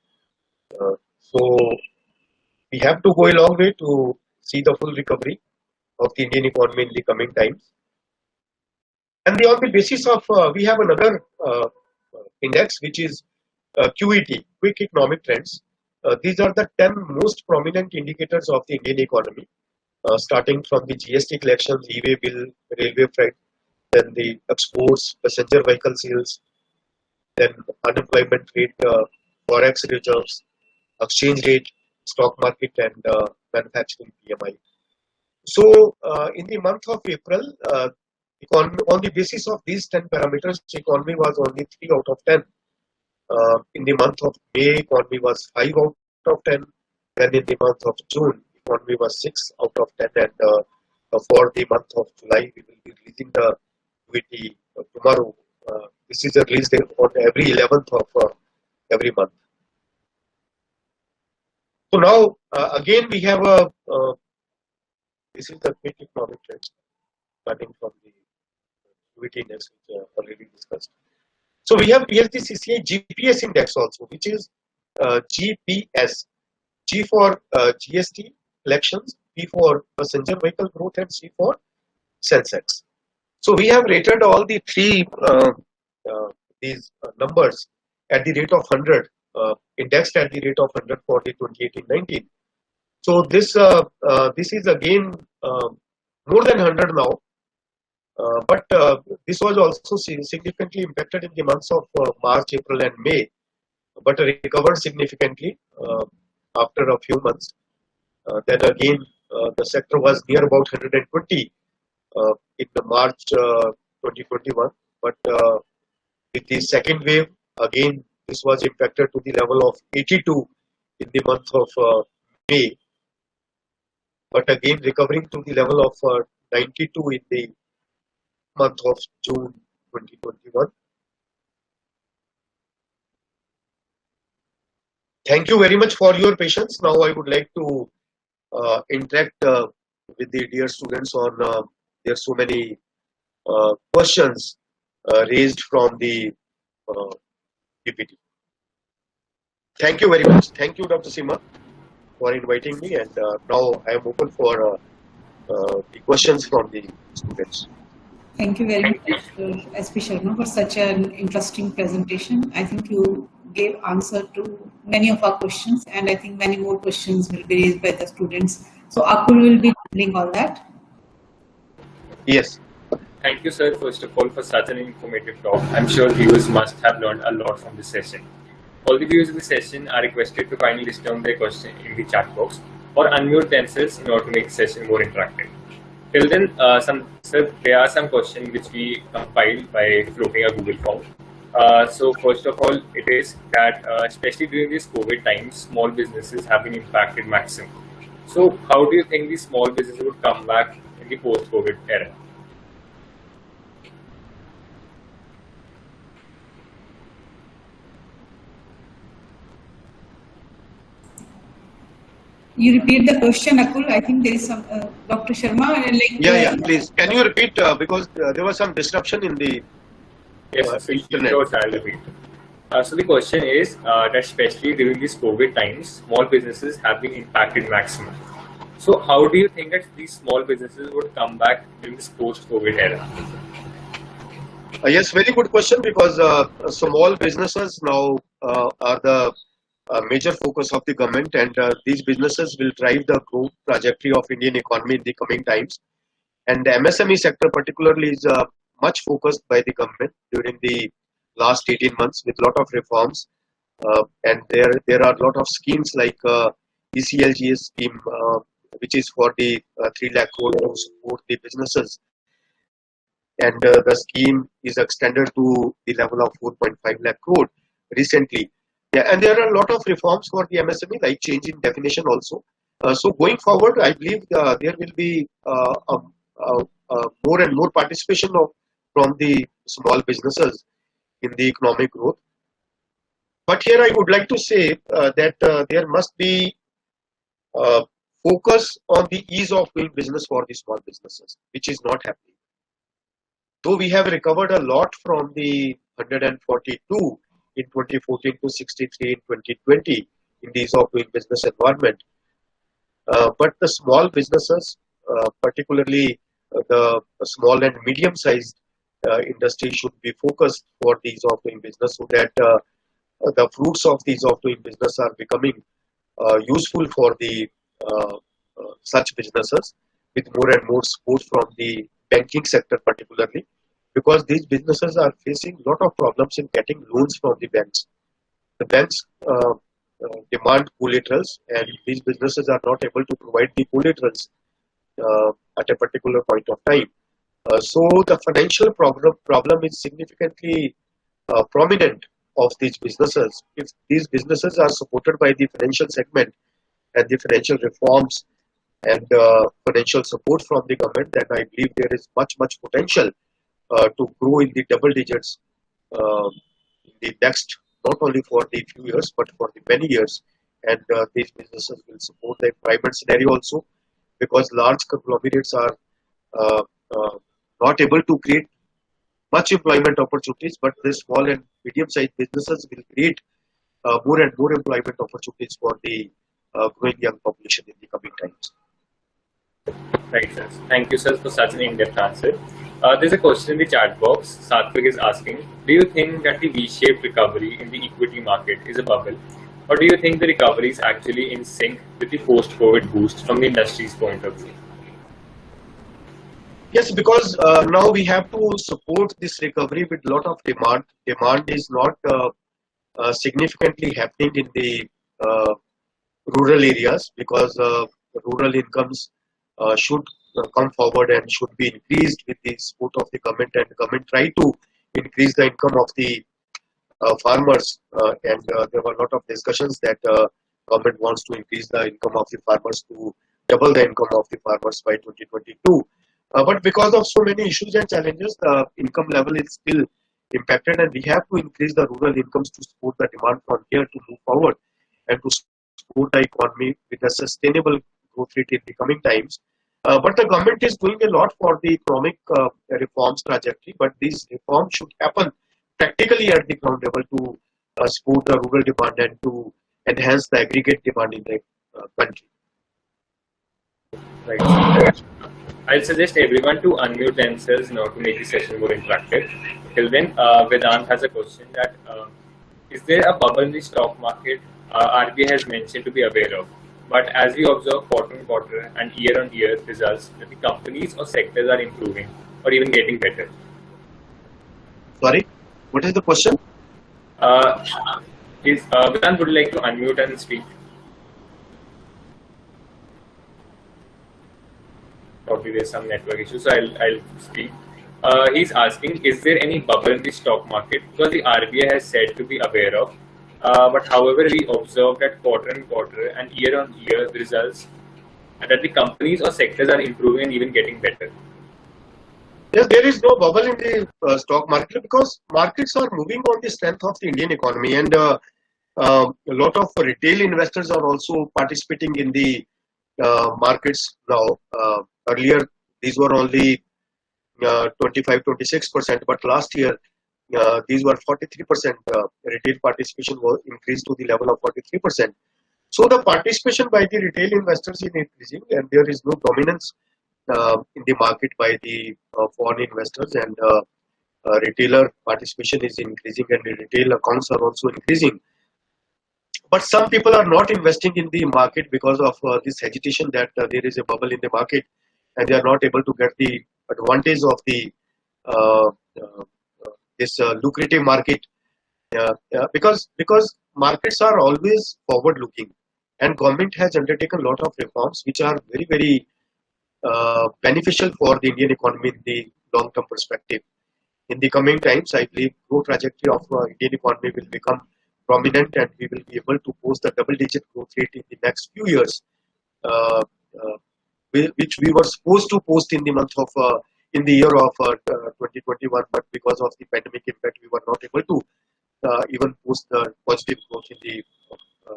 So we have to go a long way to see the full recovery of the Indian economy in the coming times. And on the basis of, we have another index, which is QET, Quick Economic Trends. These are the 10 most prominent indicators of the Indian economy, starting from the GST collections, e-way bill, railway freight, then the exports, passenger vehicle sales, then unemployment rate, forex reserves, exchange rate, stock market, and manufacturing PMI. So in the month of April, on the basis of these 10 parameters, the economy was only 3 out of 10. In the month of May, economy was 5 out of 10. Then in the month of June, economy was 6 out of 10. And for the month of July, we will be releasing the QET tomorrow. This is a release date on every 11th of every month. So now, again, we have this is the quick economic trends starting from the QET index, which already discussed. So we have PhD CCI GPS index also, which is GPS. G for GST collections, P for passenger vehicle growth, and C for Sensex. So we have rated all the three these numbers at the rate of 100, indexed at the rate of 100 for the 2018-19. So this is again more than 100 now, but this was also significantly impacted in the months of March, April, and May, but recovered significantly after a few months. Then again, the sector was near about 120 in the March 2021, but with the second wave, again this was impacted to the level of 82 in the month of May, but again recovering to the level of 92 in the month of June 2021. Thank you very much for your patience. Now I would like to interact with the dear students on there are so many questions raised from the PPT. Thank you very much. Thank you, Dr. Seema, for inviting me, and now I am open for the questions from the students. Thank you very much, S.P. Sharma, for such an interesting presentation. I think you gave answer to many of our questions, and I think many more questions will be raised by the students. So Akul will be handling all that. Yes. Thank you, sir, first of all, for such an informative talk. I'm sure viewers must have learned a lot from this session. All the viewers of the session are requested to kindly list down their question in the chat box or unmute themselves in order to make the session more interactive. Till then, there are some questions which we compiled by floating a Google form. So first of all, it is that especially during these COVID times, small businesses have been impacted maximum. So how do you think these small businesses would come back in the post-COVID era? You repeat the question, Akul. I think there is some Dr. Sharma. Yeah, please. Can you repeat because there was some disruption in the internet. Sure, I'll repeat. So the question is that especially during these COVID times, small businesses have been impacted maximum. So how do you think that these small businesses would come back in this post-COVID era? Yes, very good question, because small businesses now are the major focus of the government, and these businesses will drive the growth trajectory of Indian economy in the coming times. And the MSME sector particularly is much focused by the government during the last 18 months with a lot of reforms, and there are a lot of schemes like ECLGS scheme, which is for the 3 lakh crore to support the businesses, and the scheme is extended to the level of 4.5 lakh crore recently. Yeah, and there are a lot of reforms for the MSME, like change in definition also. So going forward, I believe there will be more and more participation from the small businesses in the economic growth. But here I would like to say that there must be focus on the ease of doing business for the small businesses, which is not happening. Though we have recovered a lot from the 142 in 2014 to 63 in 2020 in the ease of doing business environment, but the small businesses, particularly the small and medium-sized industry, should be focused for the ease of doing business, so that the fruits of the ease of doing business are becoming useful for the such businesses, with more and more support from the banking sector particularly, because these businesses are facing a lot of problems in getting loans from the banks. The banks demand collaterals, and these businesses are not able to provide the collaterals at a particular point of time. So the financial problem is significantly prominent of these businesses. If these businesses are supported by the financial segment and the financial reforms and financial support from the government, then I believe there is much potential to grow in the double digits in the next, not only for the few years, but for the many years. And these businesses will support the employment scenario also, because large conglomerates are not able to create much employment opportunities, but the small and medium-sized businesses will create more and more employment opportunities for the growing young population in the coming times. Right, sir. Thank you, sir, for such an in-depth answer. There's a question in the chat box. Satvik is asking, do you think that the V-shaped recovery in the equity market is a bubble? Or do you think the recovery is actually in sync with the post-COVID boost from the industry's point of view? Yes, because now we have to support this recovery with a lot of demand. Demand is not significantly happening in the rural areas because rural incomes should come forward and should be increased with the support of the government, and the government try to increase the income of the farmers, and there were a lot of discussions that government wants to increase the income of the farmers to double the income of the farmers by 2022. But because of so many issues and challenges, the income level is still impacted, and we have to increase the rural incomes to support the demand from here to move forward and to support the economy with a sustainable growth rate in the coming times. But the government is doing a lot for the economic reforms trajectory, but these reforms should happen practically at the ground level to support the rural demand and to enhance the aggregate demand in the country. Right. I'll suggest everyone to unmute themselves now to make the session more interactive. Till then, Vedant has a question that is there a bubble in the stock market RBI has mentioned to be aware of? But as we observe quarter on quarter and year on year results, that the companies or sectors are improving or even getting better. Sorry, what is the question? Vedant would like to unmute and speak. Probably there's some network issue, so I'll speak. He's asking, is there any bubble in the stock market? Because the RBI has said to be aware of. But however, we observe that quarter on quarter and year on year results, and that the companies or sectors are improving and even getting better. Yes, there is no bubble in the stock market because markets are moving on the strength of the Indian economy, and a lot of retail investors are also participating in the markets now. Earlier, these were only 25-26%, but last year these were 43%. Retail participation was increased to the level of 43%. So the participation by the retail investors is increasing, and there is no dominance in the market by the foreign investors, and retailer participation is increasing, and the retail accounts are also increasing. But some people are not investing in the market because of this hesitation that there is a bubble in the market, and they are not able to get the advantage of the this lucrative market because markets are always forward looking, and government has undertaken a lot of reforms which are very, very beneficial for the Indian economy in the long term perspective. In the coming times, I believe growth trajectory of Indian economy will become prominent, and we will be able to post a double digit growth rate in the next few years, which we were supposed to post in the month of in the year of 2021, but because of the pandemic impact, we were not able to even post the positive growth in the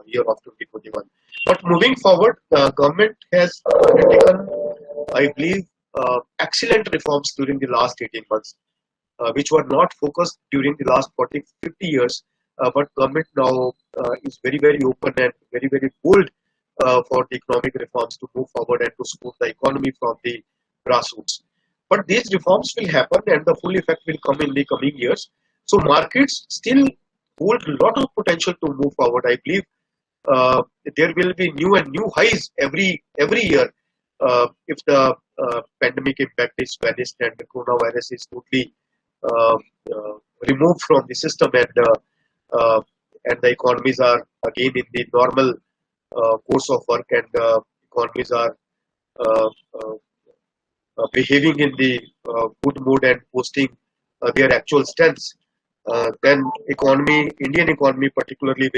year of 2021. But moving forward, the government has undertaken, I believe, excellent reforms during the last 18 months, which were not focused during the last 40-50 years. But government now is very, very open and very, very bold for the economic reforms to move forward and to support the economy from the grassroots. But these reforms will happen, and the full effect will come in the coming years. So markets still hold a lot of potential to move forward. I believe there will be new and new highs every year if the pandemic impact is vanished and the coronavirus is totally removed from the system, and the economies are again in the normal course of work, and economies are behaving in the good mood and posting their actual strengths. Then Indian economy particularly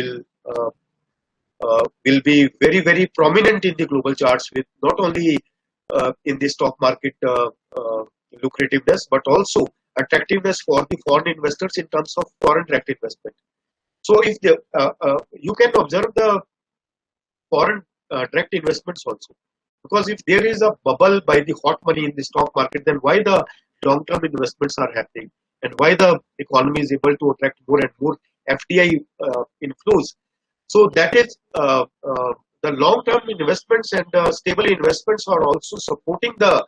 will be very, very prominent in the global charts, with not only in the stock market lucrativeness, but also attractiveness for the foreign investors in terms of foreign direct investment. So if you can observe the foreign direct investments also, because if there is a bubble by the hot money in the stock market, then why the long-term investments are happening, and why the economy is able to attract more and more FDI inflows. So that is the the long-term investments and stable investments are also supporting the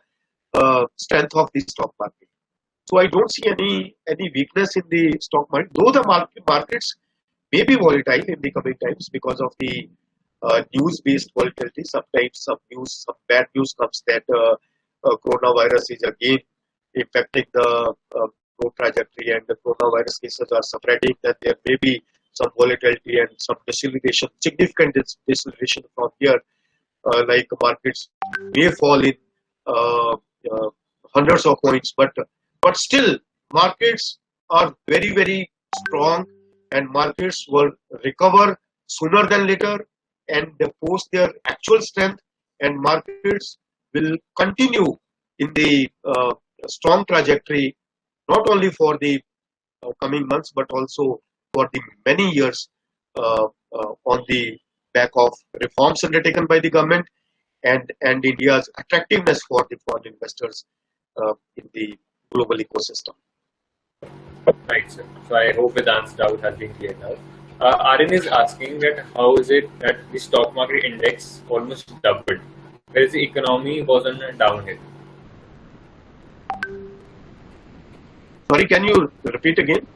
strength of the stock market. So I don't see any weakness in the stock market, though the markets may be volatile in the coming times because of the news-based volatility. Sometimes some bad news comes that coronavirus is again affecting the growth trajectory, and the coronavirus cases are spreading. That there may be some volatility and some deceleration, significant deceleration from here. Like markets may fall in hundreds of points, but still markets are very strong, and markets will recover sooner than later and they post their actual strength, and markets will continue in the strong trajectory not only for the coming months but also for the many years on the back of reforms undertaken by the government and India's attractiveness for the foreign investors in the global ecosystem. Right, sir. So I hope Vedant's doubt has been cleared now. Aryan is asking that how is it that the stock market index almost doubled, whereas the economy was on a downhill? Sorry, can you repeat again?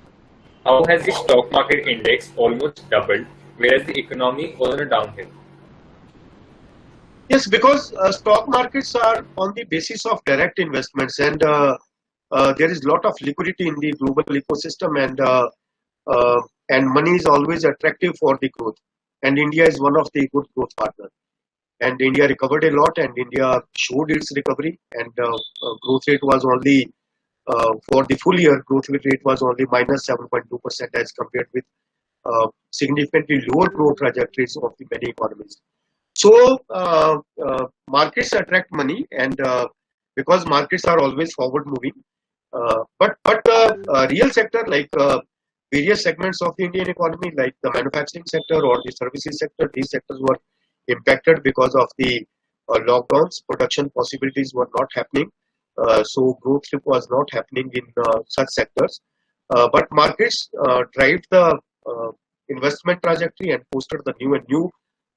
How has the stock market index almost doubled, whereas the economy was on a downhill? Yes, because stock markets are on the basis of direct investments, and there is a lot of liquidity in the global ecosystem, and money is always attractive for the growth. And India is one of the good growth partners. And India recovered a lot, and India showed its recovery. And growth rate was only for the full year. Growth rate was only minus 7.2% as compared with significantly lower growth trajectories of the many economies. So markets attract money, and because markets are always forward moving, but real sector like various segments of the Indian economy, like the manufacturing sector or the services sector, these sectors were impacted because of the lockdowns. Production possibilities were not happening, so growth was not happening in such sectors. But markets drive the investment trajectory and posted the new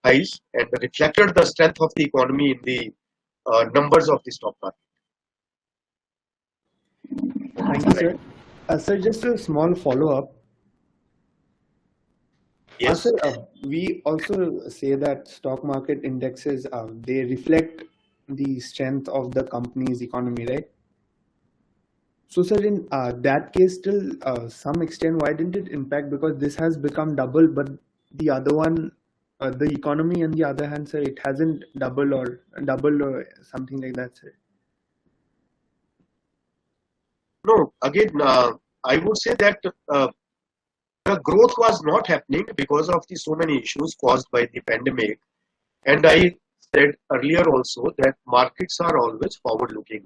highs and reflected the strength of the economy in the numbers of the stock market. Thank you, sir. Sir, just a small follow-up. Yes. Sir, we also say that stock market indexes, they reflect the strength of the company's economy, right? So, sir, in that case, till some extent, why didn't it impact? Because this has become double, but the other one, the economy, on the other hand, sir, it hasn't doubled or something like that, sir. No, again, I would say that the growth was not happening because of the so many issues caused by the pandemic. And I said earlier also that markets are always forward-looking.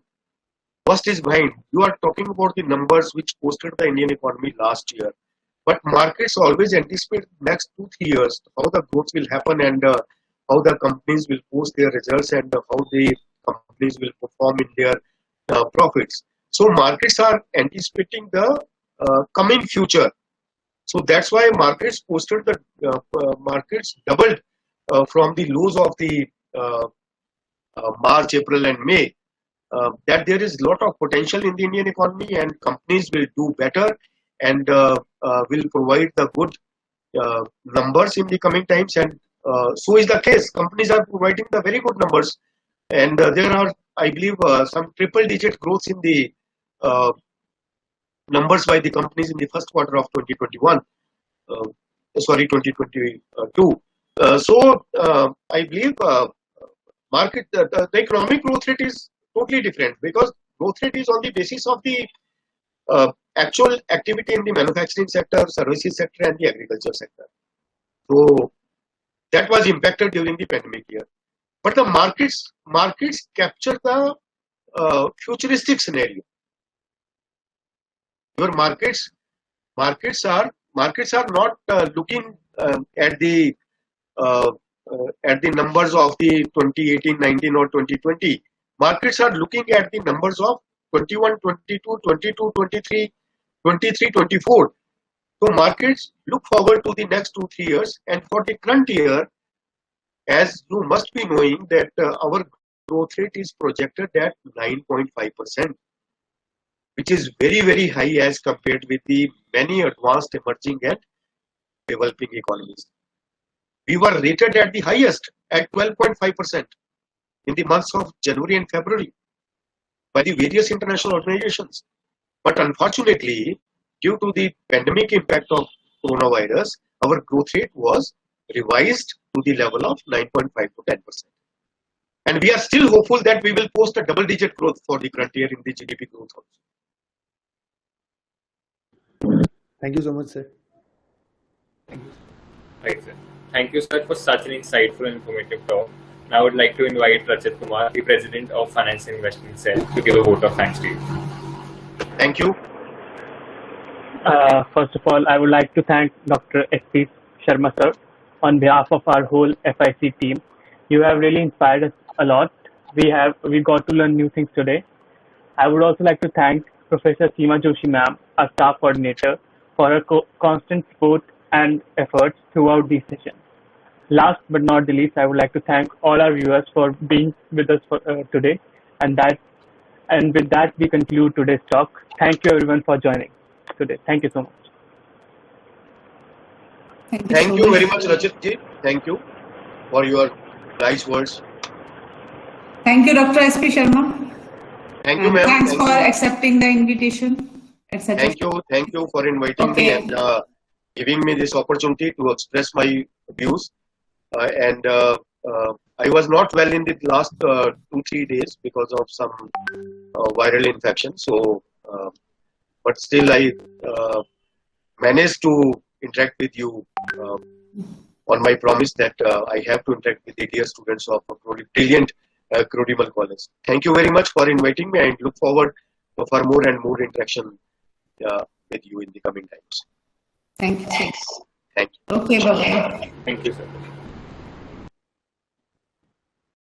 First is behind. You are talking about the numbers which posted the Indian economy last year. But markets always anticipate next 2-3 years how the growth will happen and how the companies will post their results and how the companies will perform in their profits. So markets are anticipating the coming future. So that's why markets posted the markets doubled from the lows of the March, April, and May. That there is a lot of potential in the Indian economy, and companies will do better and will provide the good numbers in the coming times. And so is the case. Companies are providing the very good numbers, and there are, I believe, some triple-digit growth in the numbers by the companies in the first quarter of 2022. So I believe market the economic growth rate is totally different, because growth rate is on the basis of the actual activity in the manufacturing sector, services sector, and the agriculture sector. So that was impacted during the pandemic year. But the markets capture the futuristic scenario. Your markets are not looking at the numbers of the 2018, 19, or 2020. Markets are looking at the numbers of 21, 22, 22, 23, 24. So markets look forward to the next 2-3 years, and for the current year, as you must be knowing that our growth rate is projected at 9.5%, which is very, very high as compared with the many advanced emerging and developing economies. We were rated at the highest at 12.5% in the months of January and February by the various international organizations. But unfortunately, due to the pandemic impact of coronavirus, our growth rate was revised to the level of 9.5 to 10%. And we are still hopeful that we will post a double-digit growth for the current year in the GDP growth also. Thank you so much, sir. Right, sir. Thank you, sir, for such an insightful and informative talk. Now I would like to invite Rajat Kumar, the President of Finance and Investment Cell, to give a vote of thanks to you. Thank you. First of all, I would like to thank Dr. S.P. Sharma, sir, on behalf of our whole FIC team. You have really inspired us a lot. We got to learn new things today. I would also like to thank Professor Seema Joshi ma'am, our staff coordinator, for her constant support and efforts throughout these sessions. Last but not the least, I would like to thank all our viewers for being with us today. And with that, we conclude today's talk. Thank you everyone for joining today. Thank you so much. Thank you very much, Rajat ji. Thank you for your nice words. Thank you, Dr. S.P. Sharma. Thank you, ma'am. Thanks for accepting the invitation, etc. Thank you for inviting me and giving me this opportunity to express my views. I was not well in the last 2-3 days because of some viral infection. So, but still I managed to interact with you on my promise that I have to interact with the dear students of a brilliant Crodimal College. Thank you very much for inviting me and look forward for more and more interaction with you in the coming times. Thank you. Thank you. Okay, bye-bye. Thank you, sir.